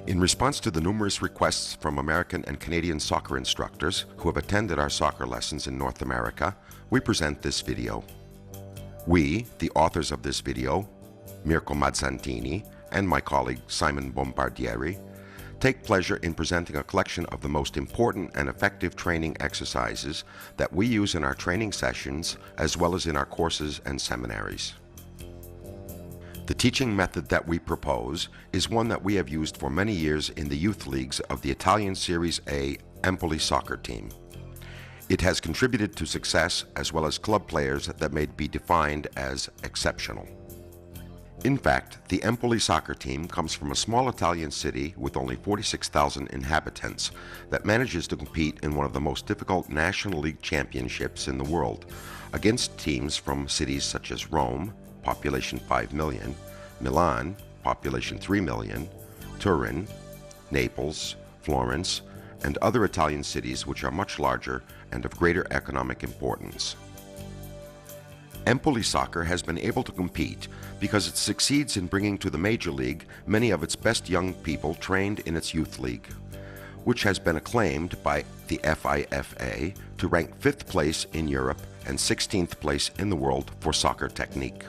In response to the numerous requests from American and Canadian soccer instructors who have attended our soccer lessons in North America, we present this video. We, the authors of this video, Mirko Mazzantini and my colleague Simon Bombardieri, take pleasure in presenting a collection of the most important and effective training exercises that we use in our training sessions as well as in our courses and seminaries. The teaching method that we propose is one that we have used for many years in the youth leagues of the Italian Series A Empoli soccer team. It has contributed to success as well as club players that may be defined as exceptional. In fact, the Empoli soccer team comes from a small Italian city with only 46,000 inhabitants that manages to compete in one of the most difficult National League championships in the world against teams from cities such as Rome, population 5 million, Milan, population 3 million, Turin, Naples, Florence, and other Italian cities which are much larger and of greater economic importance. Empoli soccer has been able to compete because it succeeds in bringing to the Major League many of its best young people trained in its youth league, which has been acclaimed by the FIFA to rank 5th place in Europe and 16th place in the world for soccer technique.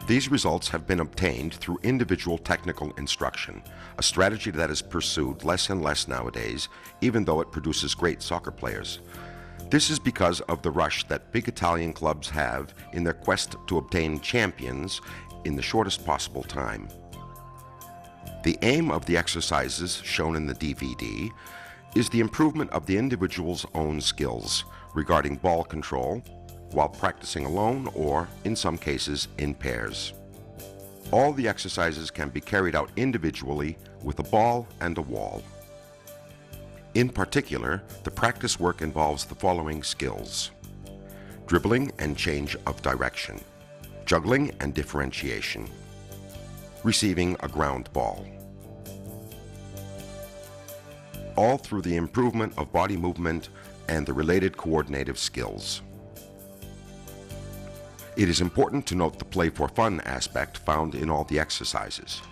These results have been obtained through individual technical instruction, a strategy that is pursued less and less nowadays, even though it produces great soccer players. This is because of the rush that big Italian clubs have in their quest to obtain champions in the shortest possible time. The aim of the exercises shown in the DVD is the improvement of the individual's own skills regarding ball control, while practicing alone or, in some cases, in pairs. All the exercises can be carried out individually with a ball and a wall. In particular, the practice work involves the following skills: dribbling and change of direction, juggling and differentiation, receiving a ground ball. All through the improvement of body movement and the related coordinative skills. It is important to note the play for fun aspect found in all the exercises.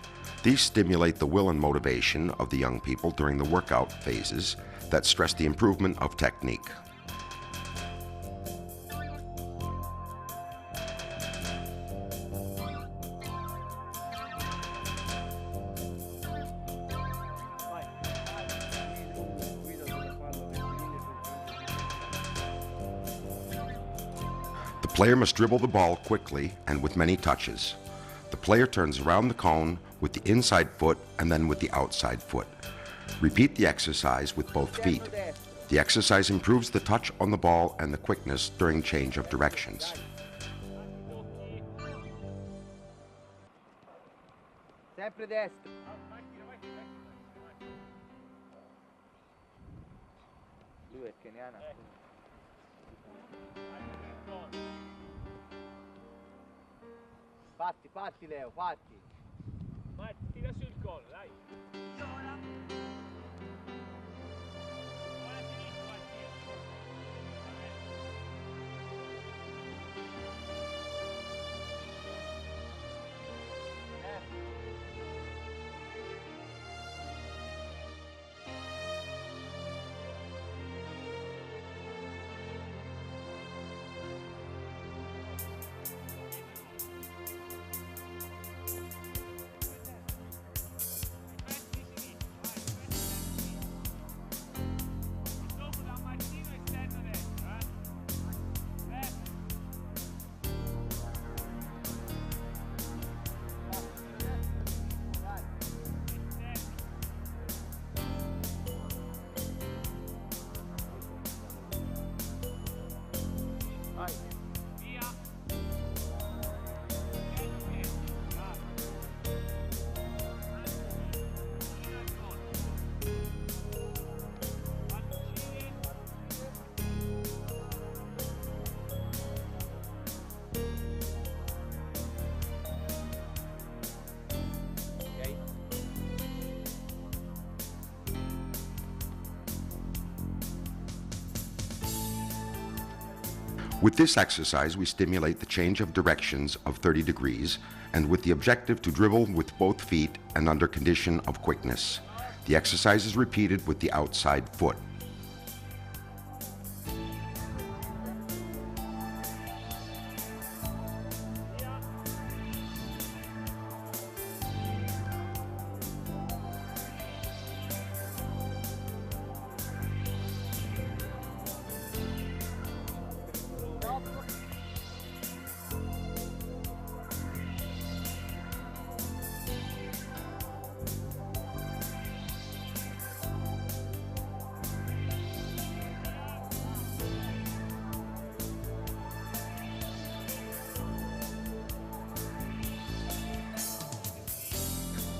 These stimulate the will and motivation of the young people during the workout phases that stress the improvement of technique. The player must dribble the ball quickly and with many touches. The player turns around the cone with the inside foot and then with the outside foot. Repeat the exercise with both feet. The exercise improves the touch on the ball and the quickness during change of directions. Sempre destro. Lui è keniana. Fatti Leo, fatti. Vai, tira sul collo, dai. With this exercise, we stimulate the change of directions of 30 degrees and with the objective to dribble with both feet and under condition of quickness. The exercise is repeated with the outside foot.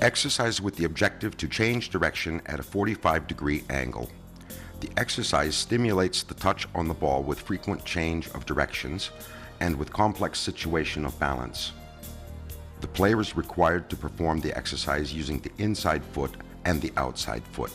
Exercise with the objective to change direction at a 45-degree angle. The exercise stimulates the touch on the ball with frequent change of directions and with complex situation of balance. The player is required to perform the exercise using the inside foot and the outside foot.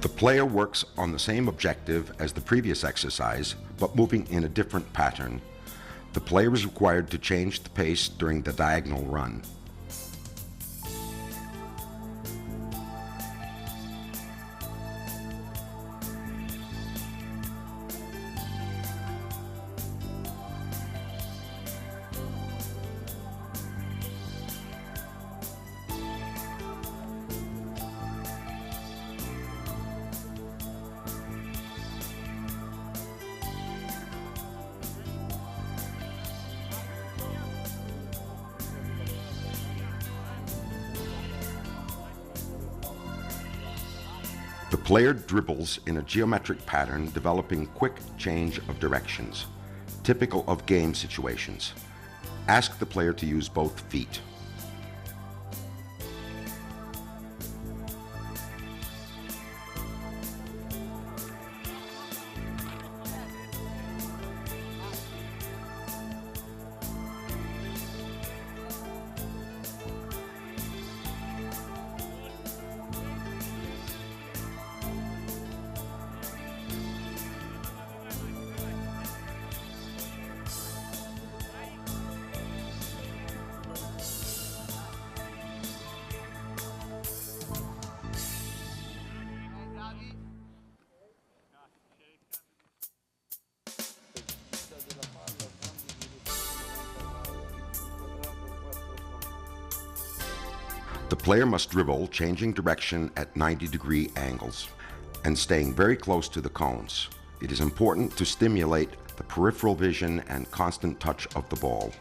The player works on the same objective as the previous exercise, but moving in a different pattern. The player is required to change the pace during the diagonal run. The player dribbles in a geometric pattern, developing quick change of directions, typical of game situations. Ask the player to use both feet. The player must dribble, changing direction at 90-degree angles and staying very close to the cones. It is important to stimulate the peripheral vision and constant touch of the ball.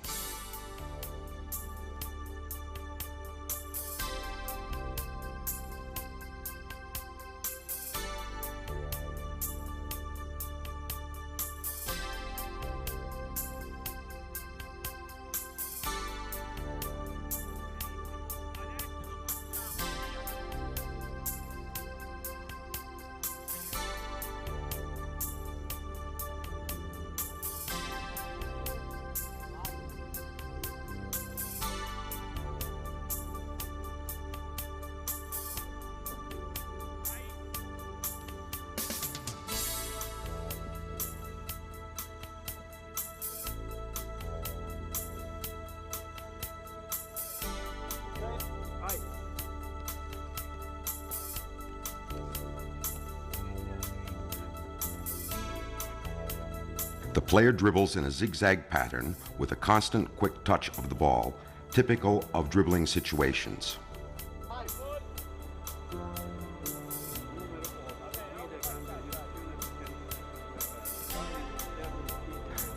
The player dribbles in a zigzag pattern with a constant quick touch of the ball, typical of dribbling situations.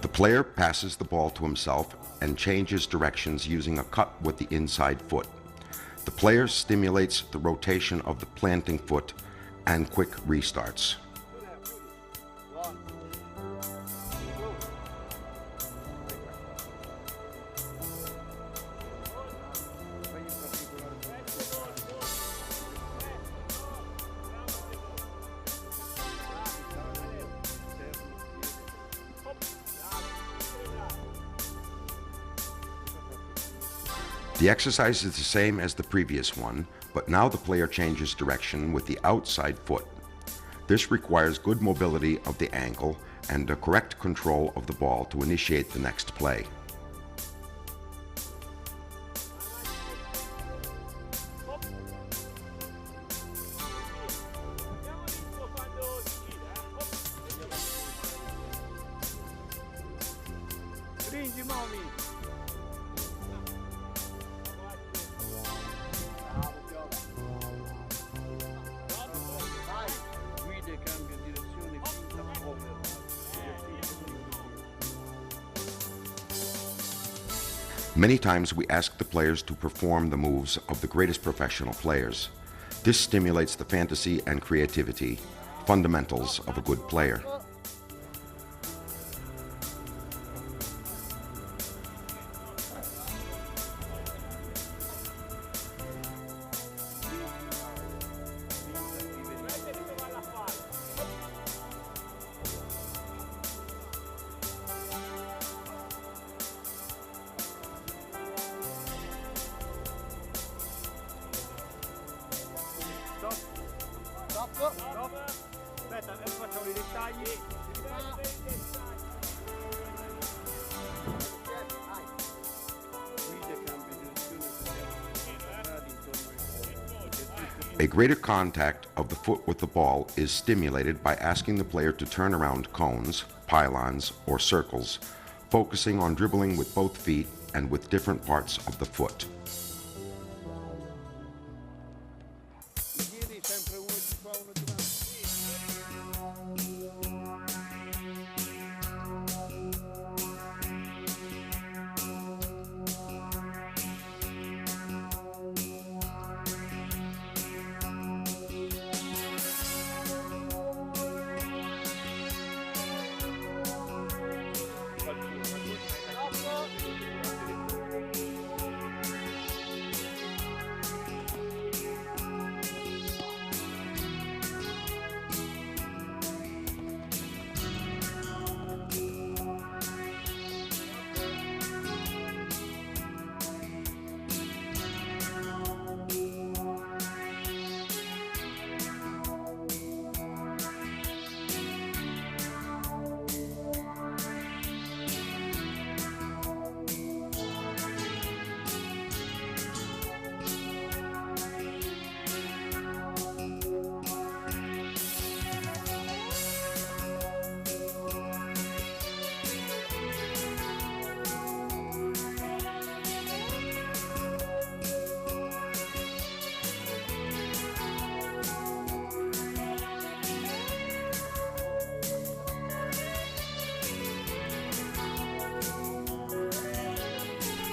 The player passes the ball to himself and changes directions using a cut with the inside foot. The player stimulates the rotation of the planting foot and quick restarts. The exercise is the same as the previous one, but now the player changes direction with the outside foot. This requires good mobility of the ankle and a correct control of the ball to initiate the next play. Stringi, mommy. Guida e cambia direzione finta over. Many times we ask the players to perform the moves of the greatest professional players. This stimulates the fantasy and creativity, fundamentals of a good player. Stop. Aspetta, adesso facciamo i dettagli. Guida e cambia direzione intorno ai A greater contact of the foot with the ball is stimulated by asking the player to turn around cones, pylons, or circles, focusing on dribbling with both feet and with different parts of the foot. piedi, sempre uno di qua, uno di là.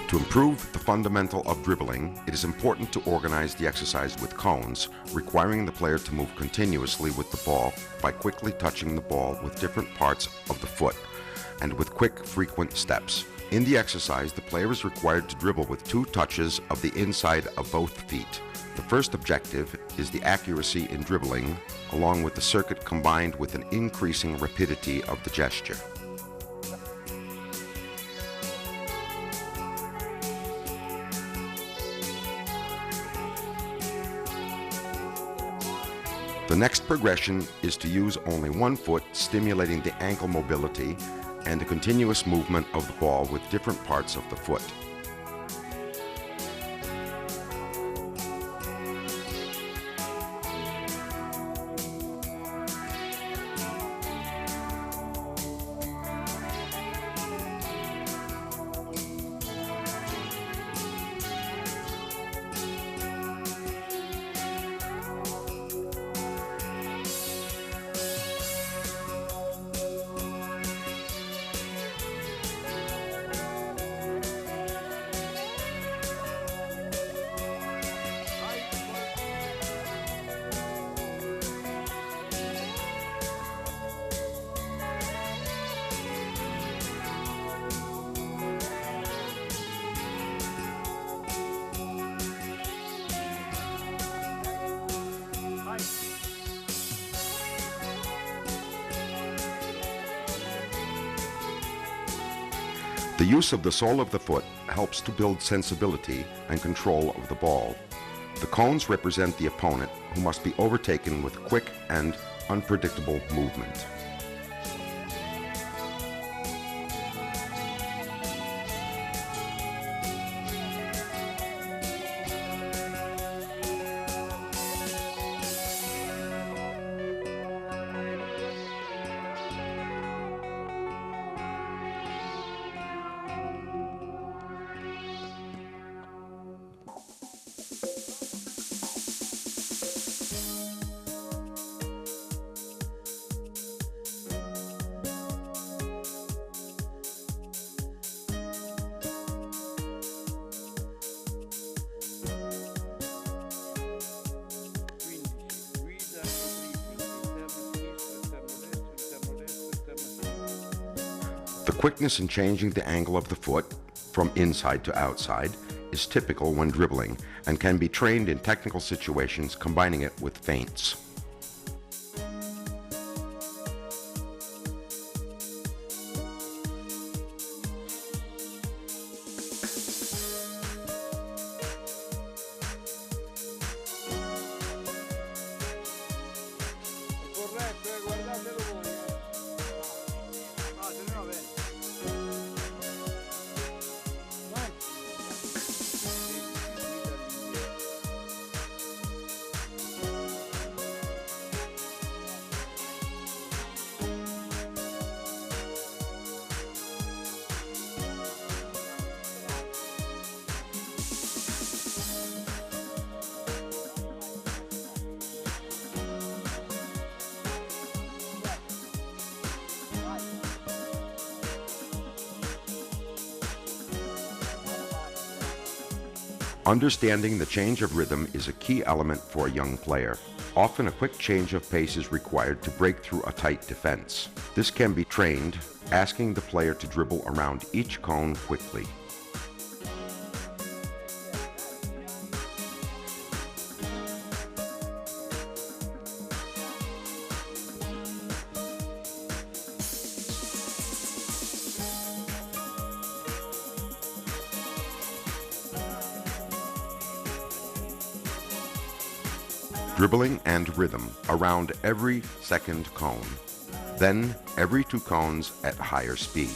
To improve the fundamental of dribbling, it is important to organize the exercise with cones, requiring the player to move continuously with the ball by quickly touching the ball with different parts of the foot and with quick, frequent steps. In the exercise, the player is required to dribble with 2 touches of the inside of both feet. The first objective is the accuracy in dribbling, along with the circuit combined with an increasing rapidity of the gesture. The next progression is to use only one foot, stimulating the ankle mobility and the continuous movement of the ball with different parts of the foot. The use of the sole of the foot helps to build sensibility and control of the ball. The cones represent the opponent, who must be overtaken with quick and unpredictable movement. The quickness in changing the angle of the foot from inside to outside is typical when dribbling and can be trained in technical situations, combining it with feints. Corretto, guardatelo voi. No, se no, bene. Vai. Understanding the change of rhythm is a key element for a young player. Often a quick change of pace is required to break through a tight defense. This can be trained, asking the player to dribble around each cone quickly. Dribbling and rhythm around every second cone, then every 2 cones at higher speed.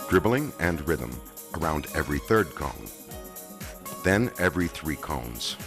Dribbling and rhythm around every 3rd cone, then every 3 cones.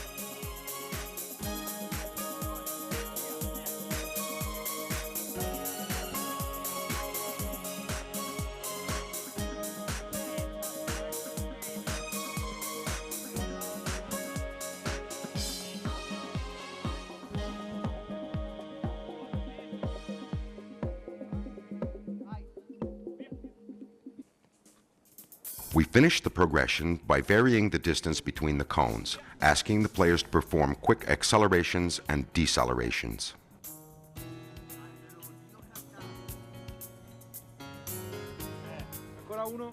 We finish the progression by varying the distance between the cones, asking the players to perform quick accelerations and decelerations. Ancora uno.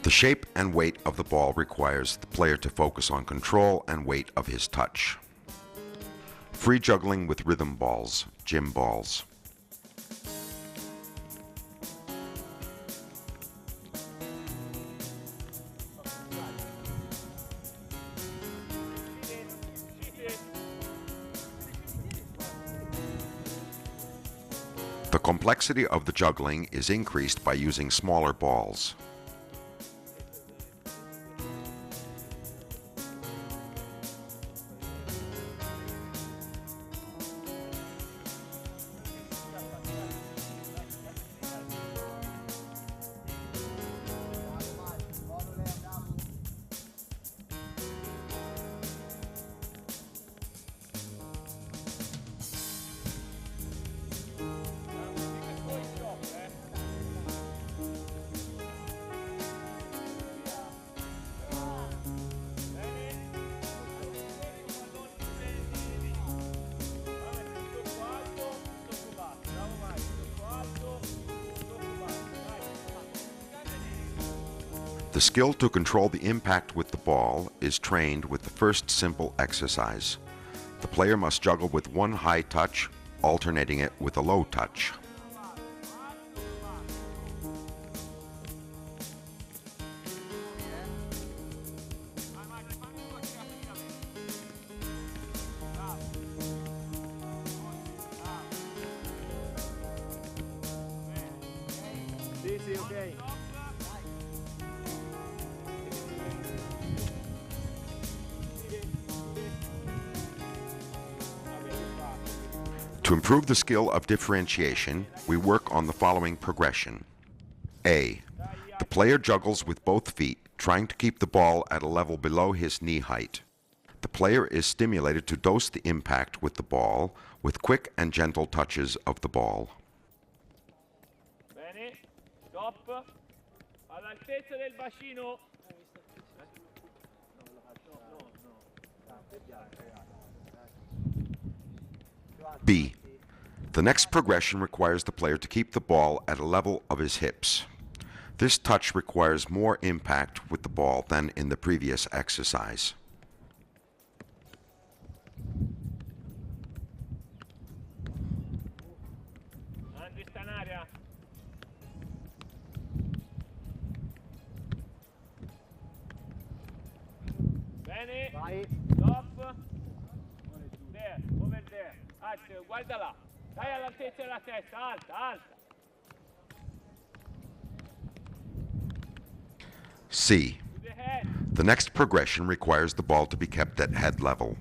The shape and weight of the ball requires the player to focus on control and weight of his touch. Free juggling with rhythm balls, gym balls. The complexity of the juggling is increased by using smaller balls. The skill to control the impact with the ball is trained with the first simple exercise. The player must juggle with one high touch, alternating it with a low touch. Sì, sì, ok. To improve the skill of differentiation, we work on the following progression. A. The player juggles with both feet, trying to keep the ball at a level below his knee height. The player is stimulated to dose the impact with the ball with quick and gentle touches of the ball. Bene, stop, all'altezza del bacino. B. The next progression requires the player to keep the ball at a level of his hips. This touch requires more impact with the ball than in the previous exercise. Andri sta in aria. Bene, Vai. stop. There, over there. Alza, guarda là. Dai all'altezza della testa, alta, alta. C. To the head. The next progression requires the ball to be kept at head level.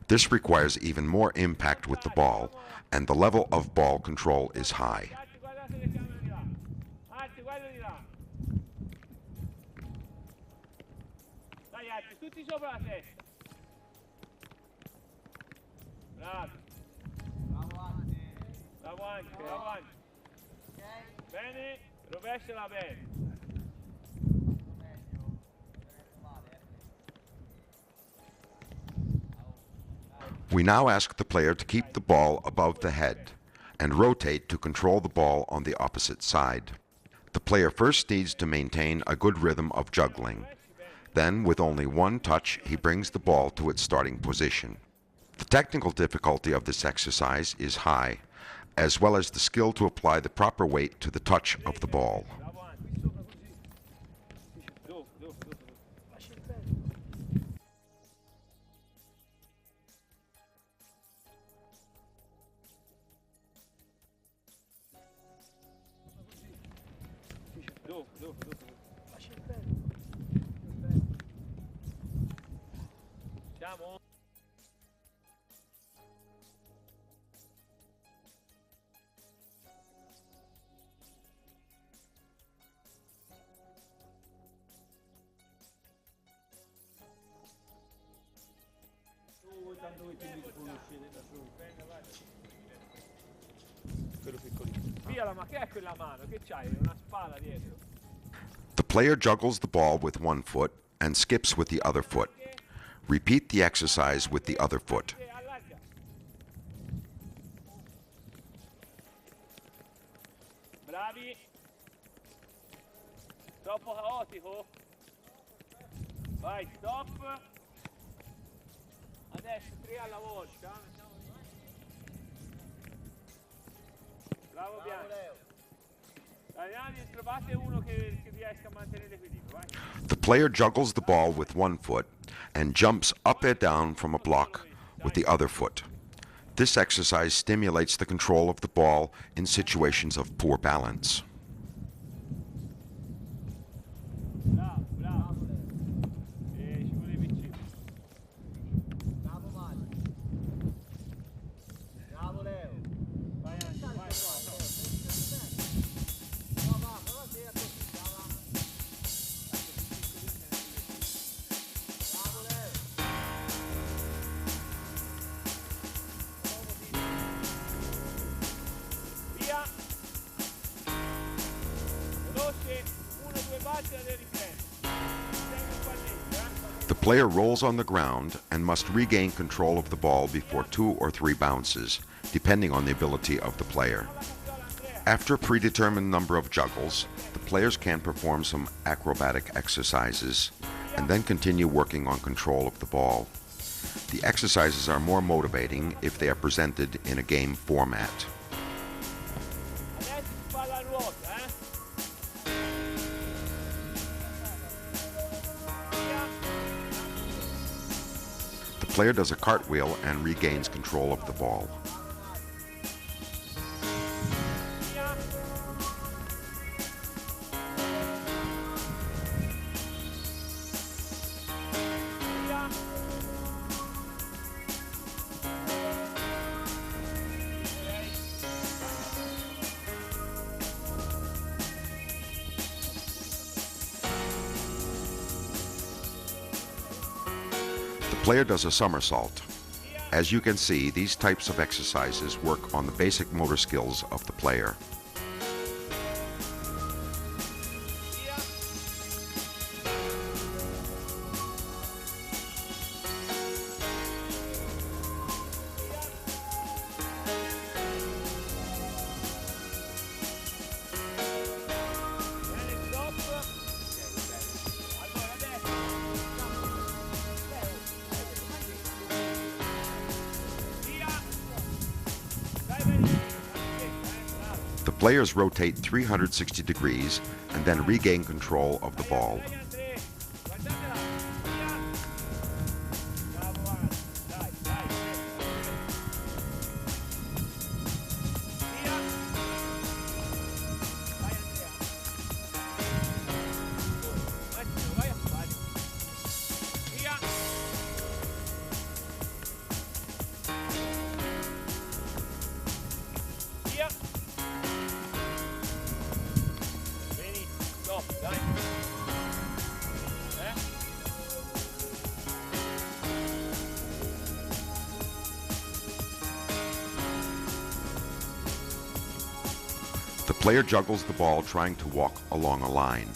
This requires even more impact with the ball, and the level of ball control is high. Alzi, guardate che siamo di là. Alzi, guarda di là. Dai, alzi, tutti sopra la testa. Bravo. Davanti, davanti. Bene, rovesciala bene. We now ask the player to keep the ball above the head and rotate to control the ball on the opposite side. The player first needs to maintain a good rhythm of juggling. Then, with only one touch, he brings the ball to its starting position. The technical difficulty of this exercise is high, as well as the skill to apply the proper weight to the touch of the ball. Siamo? Via ma che è quella mano? Che c'hai? Una spada dietro? The player juggles the ball with one foot and skips with the other foot. Repeat the exercise with the other foot. Allarga. Bravi. Troppo caotico. Vai, stop. Adesso 3 alla volta. Bravo Bianco. Dai, trovate uno che riesca a mantenere l'equilibrio, vai. The player juggles the ball with one foot and jumps up and down from a block with the other foot. This exercise stimulates the control of the ball in situations of poor balance. Bravo, bravo. Ci volevi vicino. Bravo Mario. Bravo Leo. Vai Angelo, vai, vai. No, va, prova te a così, brava. Bravo Leo. Via. Veloce, 1-2 batte e riprendi. Sempre qua dentro, eh. The player rolls on the ground and must regain control of the ball before 2 or 3 bounces, depending on the ability of the player. After a predetermined number of juggles, the players can perform some acrobatic exercises and then continue working on control of the ball. The exercises are more motivating if they are presented in a game format. Adesso si fa la ruota, eh. Via. The player does a cartwheel and regains control of the ball. Via. Via. The player does a somersault. As you can see, these types of exercises work on the basic motor skills of the player. Via. Bene, stop. Allora adesso. Via. Dai, vedi. Bravo. The players rotate 360 degrees and then regain control of the ball. Dai, Andrea. Guardatela. Via. Bravo, Andrea. Dai, dai. Via. Vai, Andrea. Massimo, vai a fare. Via. Via. Benissimo, stop, dai. The player juggles the ball trying to walk along a line.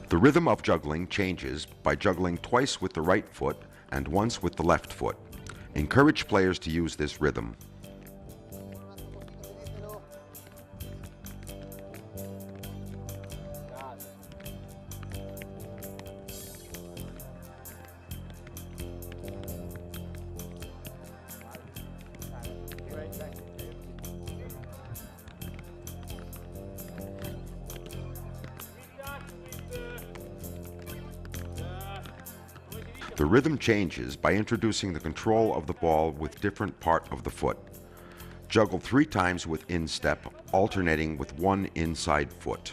The rhythm of juggling changes by juggling twice with the right foot, and once with the left foot. Encourage players to use this rhythm. The rhythm changes by introducing the control of the ball with different part of the foot. Juggle 3 times with instep, alternating with one inside foot.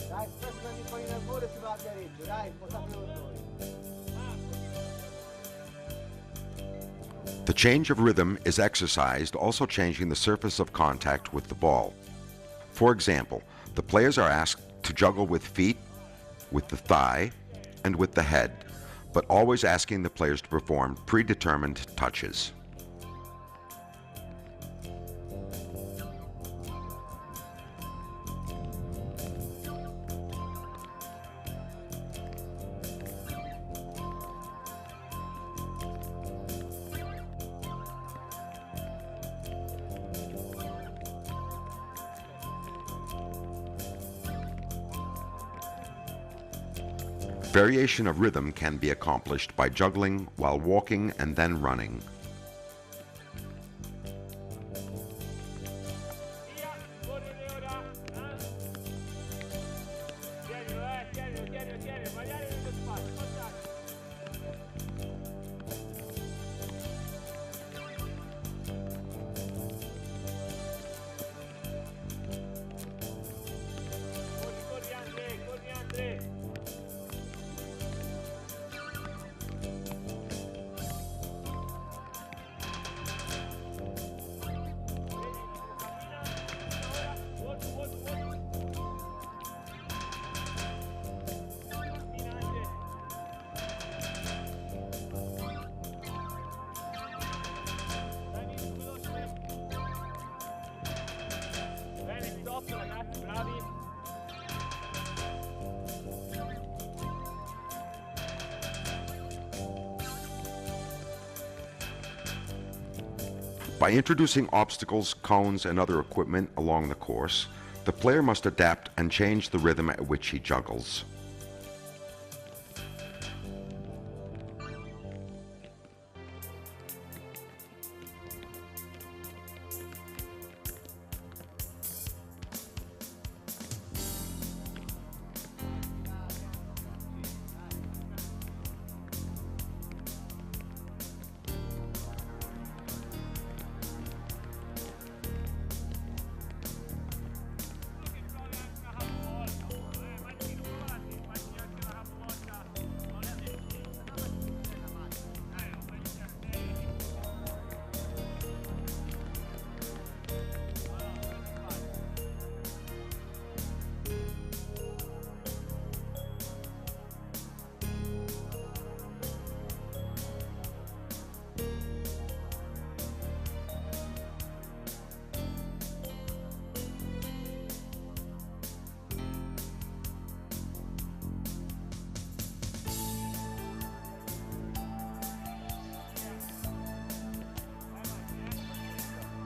Dai, spostati un po' in albore e si va a Viareggio, dai, spostati con noi. The change of rhythm is exercised also changing the surface of contact with the ball. For example, the players are asked to juggle with feet, with the thigh, and with the head, but always asking the players to perform predetermined touches. Variation of rhythm can be accomplished by juggling while walking and then running. By introducing obstacles, cones, and other equipment along the course, the player must adapt and change the rhythm at which he juggles.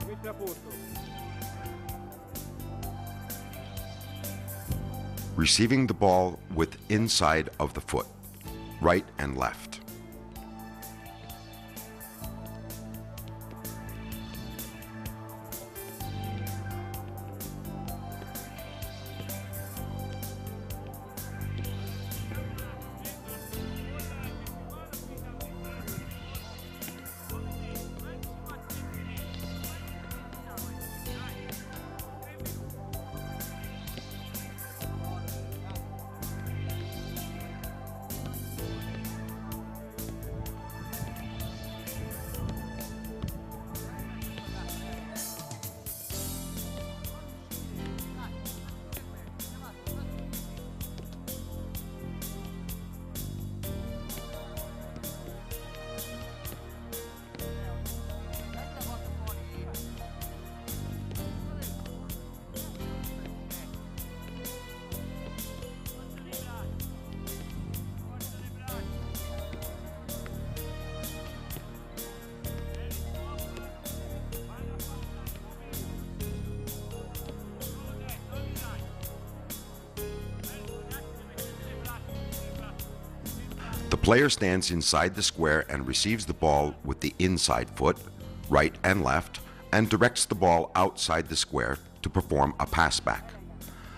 Metti a posto. Receiving the ball with inside of the foot, right and left. The player stands inside the square and receives the ball with the inside foot, right and left, and directs the ball outside the square to perform a pass back.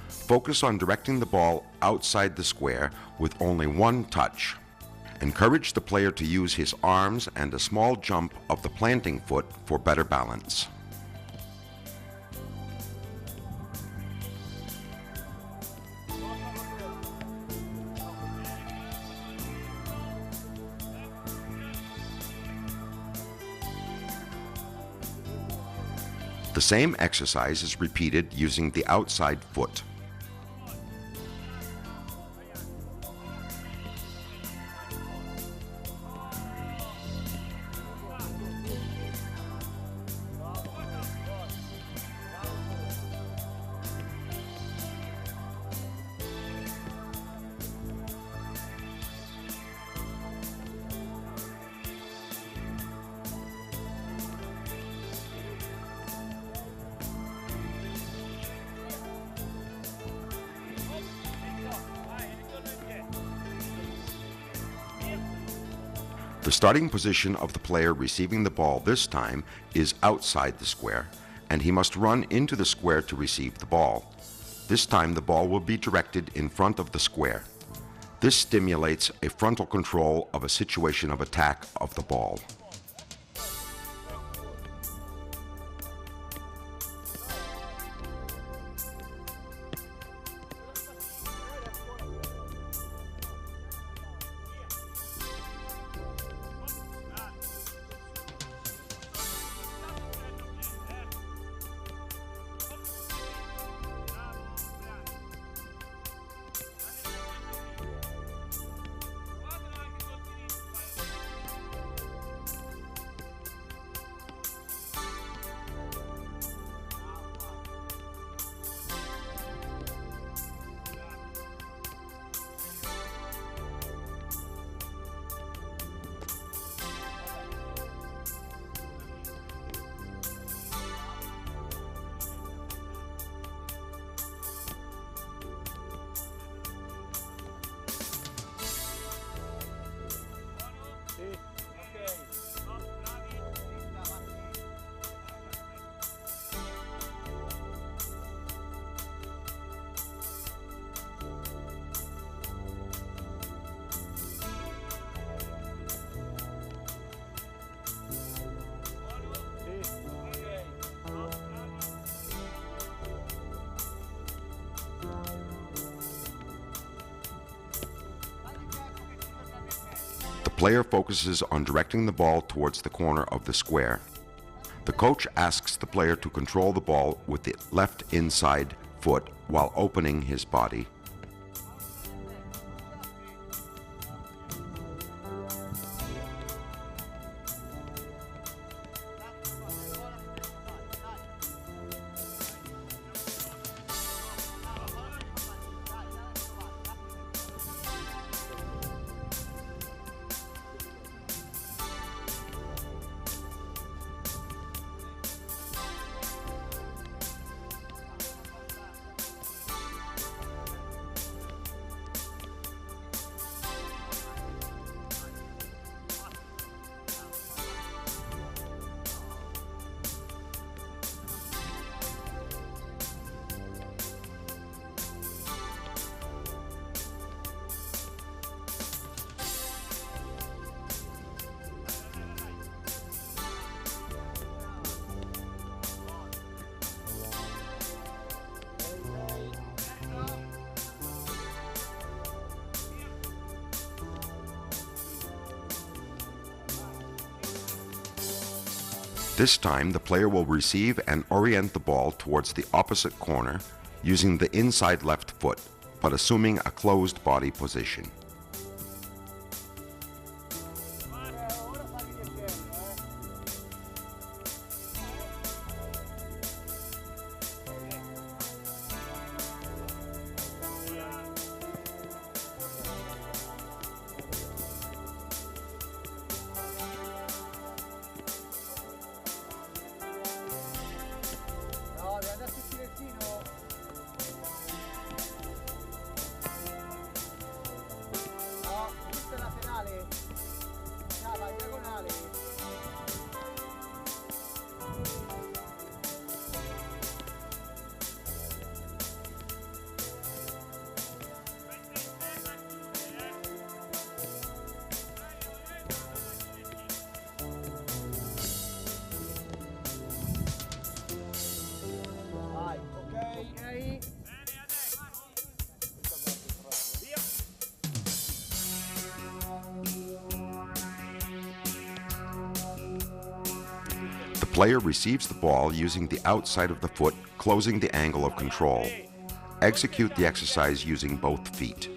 Focus on directing the ball outside the square with only one touch. Encourage the player to use his arms and a small jump of the planting foot for better balance. The same exercise is repeated using the outside foot. The starting position of the player receiving the ball this time is outside the square, and he must run into the square to receive the ball. This time the ball will be directed in front of the square. This stimulates a frontal control of a situation of attack of the ball. The player focuses on directing the ball towards the corner of the square. The coach asks the player to control the ball with the left inside foot while opening his body. This time, the player will receive and orient the ball towards the opposite corner using the inside left foot, but assuming a closed body position. player receives the ball using the outside of the foot, closing the angle of control. Execute the exercise using both feet.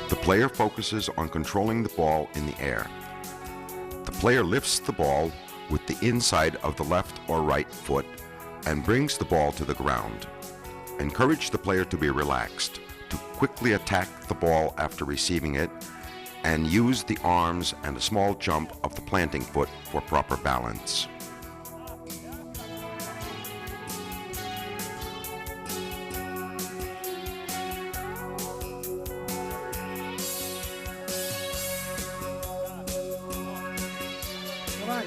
The player focuses on controlling the ball in the air. The player lifts the ball with the inside of the left or right foot and brings the ball to the ground. Encourage the player to be relaxed, to quickly attack the ball after receiving it, and use the arms and a small jump of the planting foot for proper balance. Vai.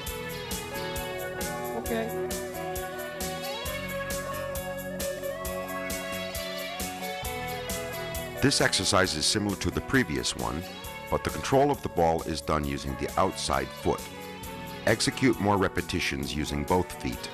Ok. This exercise is similar to the previous one, but the control of the ball is done using the outside foot. Execute more repetitions using both feet.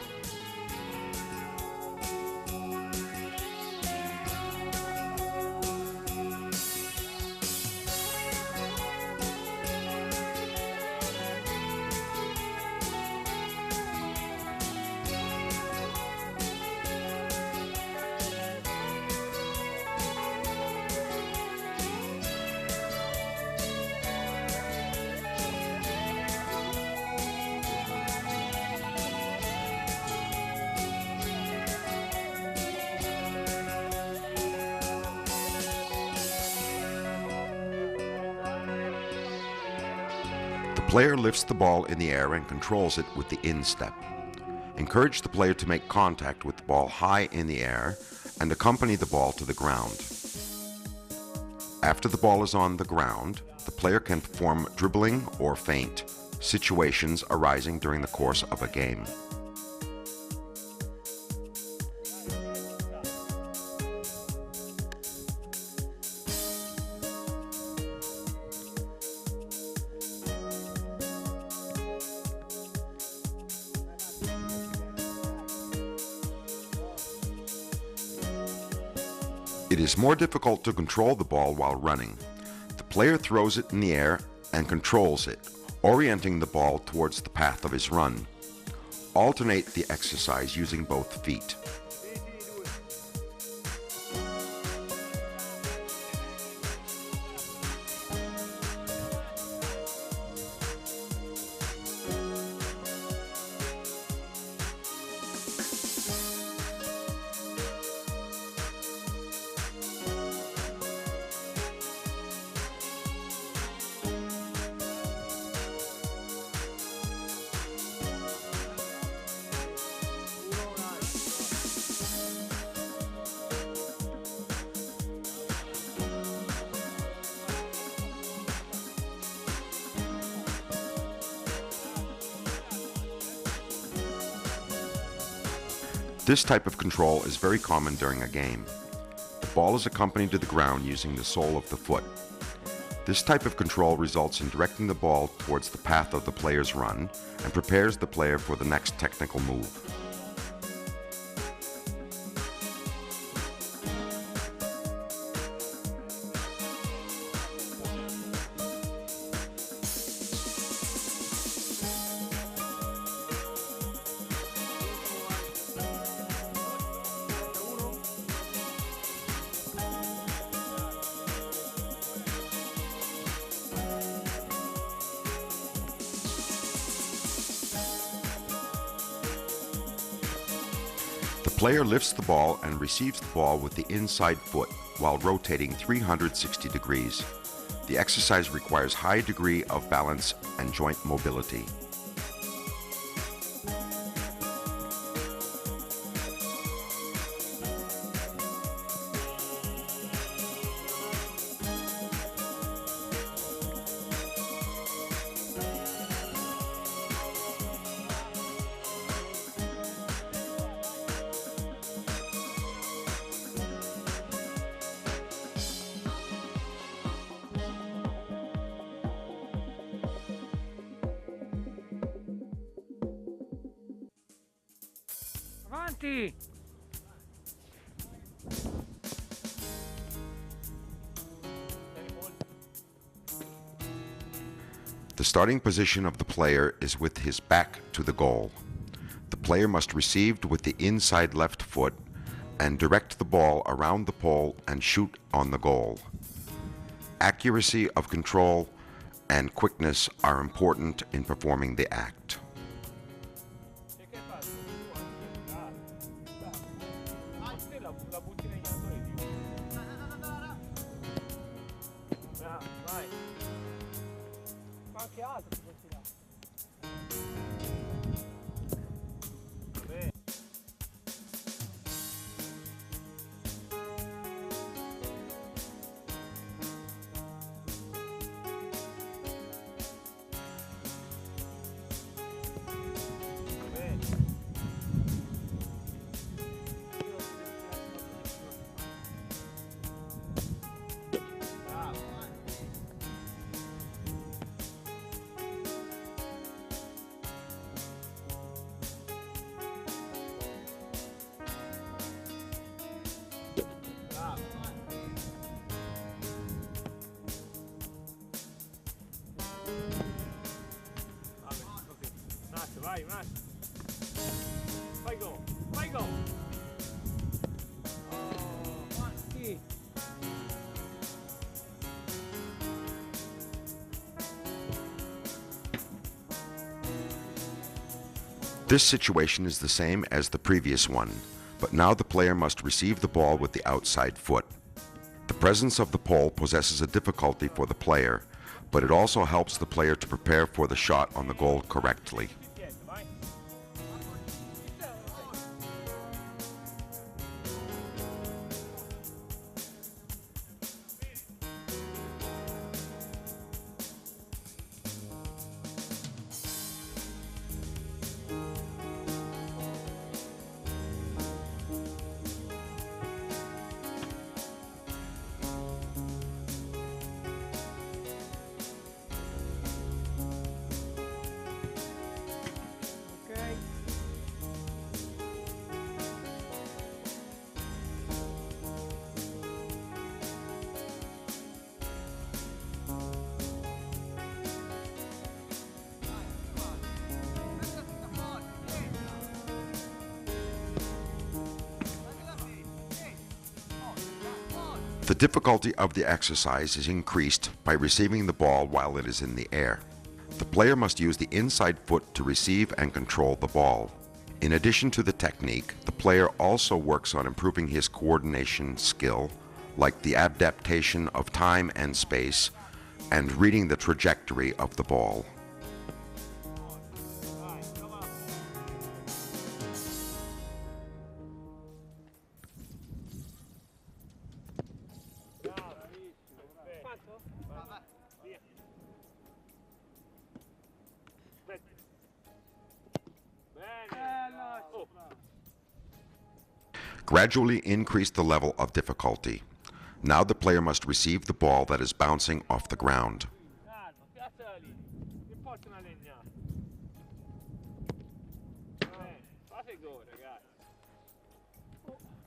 The player lifts the ball in the air and controls it with the instep. Encourage the player to make contact with the ball high in the air and accompany the ball to the ground. After the ball is on the ground, the player can perform dribbling or feint, situations arising during the course of a game. It is more difficult to control the ball while running. The player throws it in the air and controls it, orienting the ball towards the path of his run. Alternate the exercise using both feet. This type of control is very common during a game. The ball is accompanied to the ground using the sole of the foot. This type of control results in directing the ball towards the path of the player's run and prepares the player for the next technical move. The player lifts the ball and receives the ball with the inside foot while rotating 360 degrees. The exercise requires high degree of balance and joint mobility. Avanti! The starting position of the player is with his back to the goal. The player must receive with the inside left foot and direct the ball around the pole and shoot on the goal. Accuracy of control and quickness are important in performing the act. Qualche altro si può tirare. Vai, Max. Fai gol, fai gol. Sì. This situation is the same as the previous one, but now the player must receive the ball with the outside foot. The presence of the pole possesses a difficulty for the player, but it also helps the player to prepare for the shot on the goal correctly. The difficulty of the exercise is increased by receiving the ball while it is in the air. The player must use the inside foot to receive and control the ball. In addition to the technique, the player also works on improving his coordination skill, like the adaptation of time and space, and reading the trajectory of the ball. Gradually increase the level of difficulty. Now the player must receive the ball that is bouncing off the ground. Calma, piazza la linea. Mi porta una legnata. Fate gol, ragazzi. Ultimo.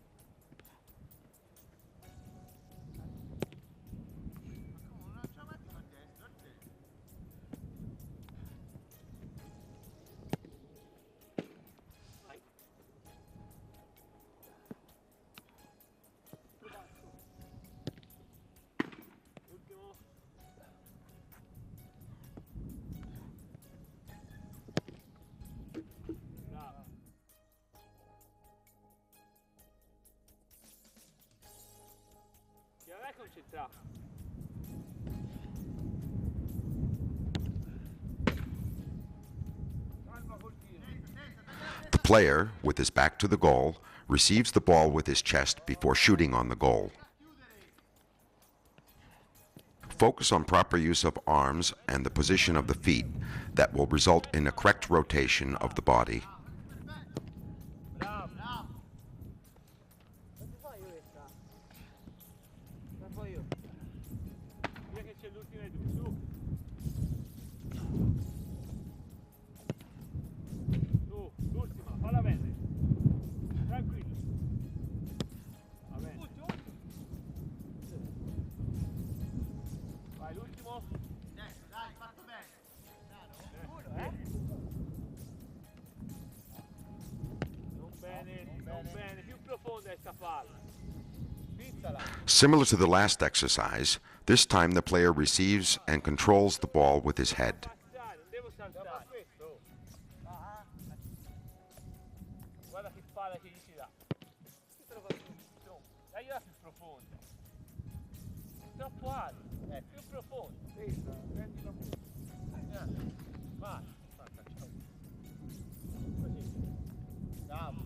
Bravo. Ti vai concentrato. The player, with his back to the goal, receives the ball with his chest before shooting on the goal. Focus on proper use of arms and the position of the feet that will result in a correct rotation of the body. Bravo. Non ti fai io questa? La fai io. Via che c'è l'ultima e due. Su. Su, l'ultima, falla bene. Tranquillo. Va bene. Vai, l'ultimo. Dai, fatto bene. Non bene, più profonda questa palla. Pizzala. Similar to the last exercise, this time the player receives and controls the ball with his head. Saltare, non devo saltare. Questo. Guarda che palla che gli si dà. Dagliela più profonda. Troppo alto. Più profonda. Questa, prendila pure. Vai. Bravo.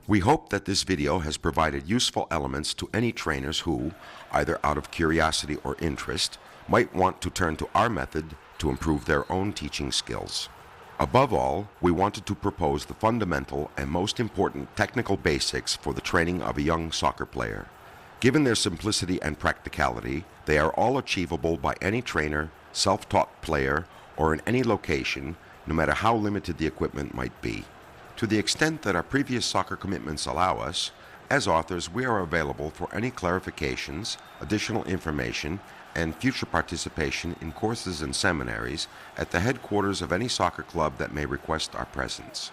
We hope that this video has provided useful elements to any trainers who, either out of curiosity or interest, might want to turn to our method to improve their own teaching skills. Above all, we wanted to propose the fundamental and most important technical basics for the training of a young soccer player. Given their simplicity and practicality, they are all achievable by any trainer, self-taught player, or in any location, no matter how limited the equipment might be. To the extent that our previous soccer commitments allow us, as authors we are available for any clarifications, additional information, and future participation in courses and seminaries at the headquarters of any soccer club that may request our presence.